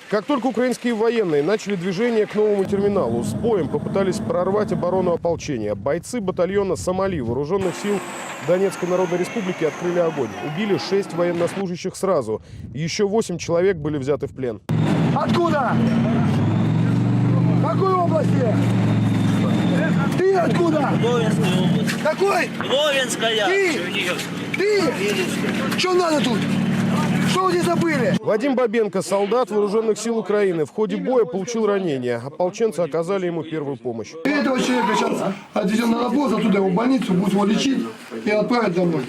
Как только украинские военные начали движение к новому терминалу, с боем попытались прорвать оборону ополчения. Бойцы батальона «Сомали» вооруженных сил Донецкой Народной Республики открыли огонь. Убили 6 военнослужащих сразу. Еще 8 человек были взяты в плен. Откуда? Какой области? Ты откуда? Ловенская область. Какой? Ловенская. Ты? Что надо тут? Что вы здесь забыли? Вадим Бабенко, солдат вооруженных сил Украины, в ходе боя получил ранение. Ополченцы оказали ему первую помощь. Этого человека сейчас отвезем на работу, оттуда его в больницу, будут его лечить и отправить домой.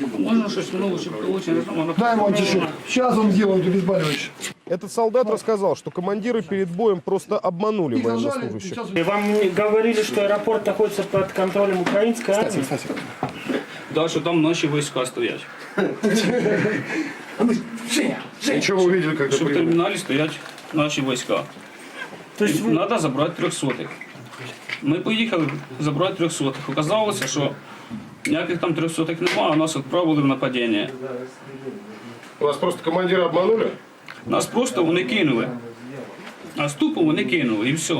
Дай ему антишок. Сейчас он сделает обезболивающее. Этот солдат рассказал, что командиры перед боем просто обманули военнослужащих. Вам не говорили, что аэропорт находится под контролем украинской армии? Да, что там наши войска стоять. Ничего вы увидели, когда Что в терминале стоять наши войска. То есть вы... Надо забрати 300-х. Ми поїхали забрати 300-х. Оказалося, що ніяких там 300-х немає, а нас відправили в нападіння. Вас просто командиры обманули? Нас просто вони кинули. А ступу вони кинули і все.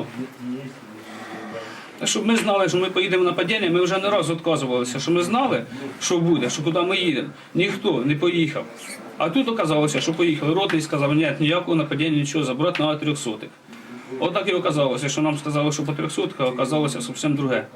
Щоб ми знали, що ми поїдемо в нападіння, ми вже не раз відказувалися, що ми знали, що буде, що куди ми їдемо. Ніхто не поїхав. А тут оказалося, що поїхали. Ротний сказав, ні, ніякого нападіння, нічого, забрати на 300-х. Отак і оказалося, що нам сказали, що по 300-х, а оказалося зовсім друге.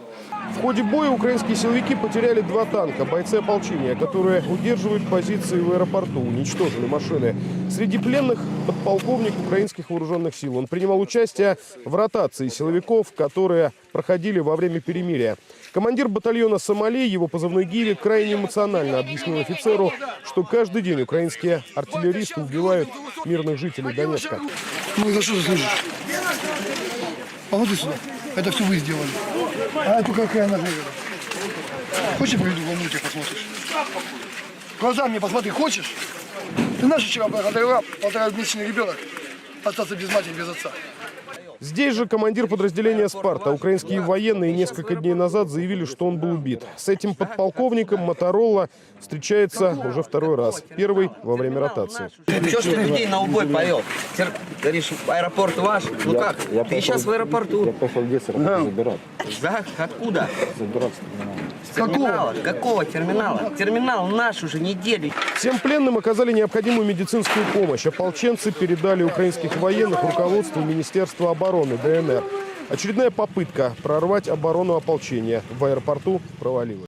В ходе боя украинские силовики потеряли 2 танка, бойцы ополчения, которые удерживают позиции в аэропорту, уничтожили машины. Среди пленных подполковник украинских вооруженных сил. Он принимал участие в ротации силовиков, которые проходили во время перемирия. Командир батальона «Сомали», его позывной «Гири», крайне эмоционально объяснил офицеру, что каждый день украинские артиллеристы убивают мирных жителей Донецка. Ну и за что ты служишь? Походи сюда. Это все вы сделали. А это какая награда? Хочешь, я приведу в мультик, посмотришь? В глаза мне посмотри, хочешь? Ты знаешь, вчера благодарила 1,5-месячный ребенок остаться без матери, без отца. Здесь же командир подразделения «Спарта». Украинские военные несколько дней назад заявили, что он был убит. С этим подполковником Моторолла встречается уже 2-й раз. Первый во время ротации. Что ж ты людей на убой повел? Говоришь, аэропорт ваш? Ну как? Ты сейчас в аэропорту. Я пошел забирать. Да? Откуда? Забирать. С терминала. Какого терминала? Терминал наш уже неделю. Всем пленным оказали необходимую медицинскую помощь. Ополченцы передали украинских военных руководству Министерства обороны ДНР. Очередная попытка прорвать оборону ополчения в аэропорту провалилась.